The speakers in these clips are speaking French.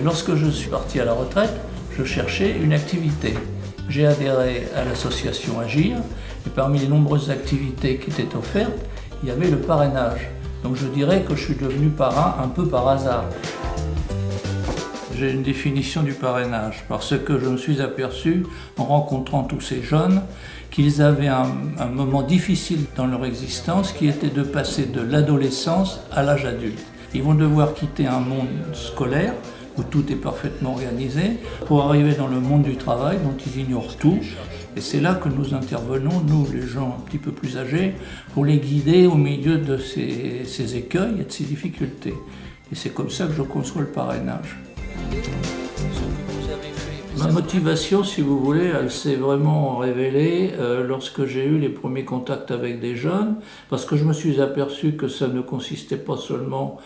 lorsque je suis parti à la retraite, je cherchais une activité. J'ai adhéré à l'association Agir et parmi les nombreuses activités qui étaient offertes, il y avait le parrainage. Donc je dirais que je suis devenu parrain un peu par hasard. J'ai une définition du parrainage parce que je me suis aperçu en rencontrant tous ces jeunes qu'ils avaient un moment difficile dans leur existence qui était de passer de l'adolescence à l'âge adulte. Ils vont devoir quitter un monde scolaire où tout est parfaitement organisé pour arriver dans le monde du travail dont ils ignorent tout. Et c'est là que nous intervenons, nous les gens un petit peu plus âgés, pour les guider au milieu de ces écueils et de ces difficultés. Et c'est comme ça que je conçois le parrainage. Ma motivation, si vous voulez, elle s'est vraiment révélée lorsque j'ai eu les premiers contacts avec des jeunes, parce que je me suis aperçu que ça ne consistait pas seulement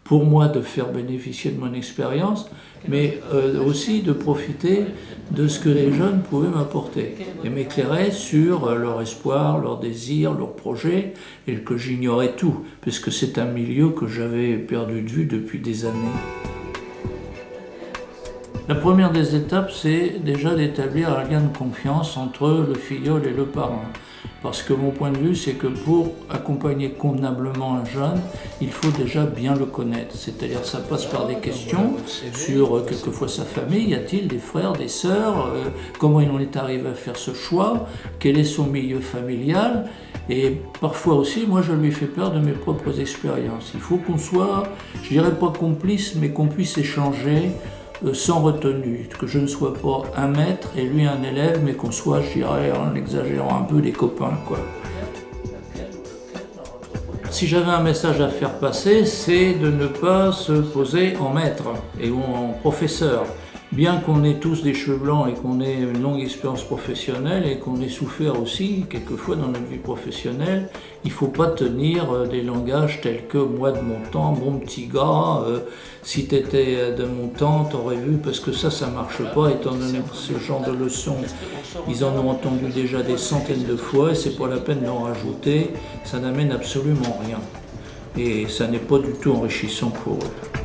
pour moi de faire bénéficier de mon expérience, mais aussi de profiter de ce que les jeunes pouvaient m'apporter et m'éclairer sur leur espoir, leurs désirs, leurs projets, et que j'ignorais tout, puisque c'est un milieu que j'avais perdu de vue depuis des années. La première des étapes, c'est déjà d'établir un lien de confiance entre le filleul et le parent. Parce que mon point de vue, c'est que pour accompagner convenablement un jeune, il faut déjà bien le connaître. C'est-à-dire ça passe par des questions sur quelquefois sa famille. Y a-t-il des frères, des sœurs? Comment il en est arrivé à faire ce choix? Quel est son milieu familial? Et parfois aussi, moi je lui fais peur de mes propres expériences. Il faut qu'on soit, je dirais pas complice, mais qu'on puisse échanger sans retenue, que je ne sois pas un maître et lui un élève, mais qu'on soit, je dirais, en exagérant un peu, des copains, quoi. Si j'avais un message à faire passer, c'est de ne pas se poser en maître et en professeur. Bien qu'on ait tous des cheveux blancs et qu'on ait une longue expérience professionnelle et qu'on ait souffert aussi quelquefois dans notre vie professionnelle, il ne faut pas tenir des langages tels que « moi de mon temps, mon petit gars, si tu étais de mon temps, t'aurais vu », parce que ça ne marche pas étant donné que ce genre de leçons, ils en ont entendu déjà des centaines de fois et c'est pas la peine d'en rajouter, ça n'amène absolument rien et ça n'est pas du tout enrichissant pour eux.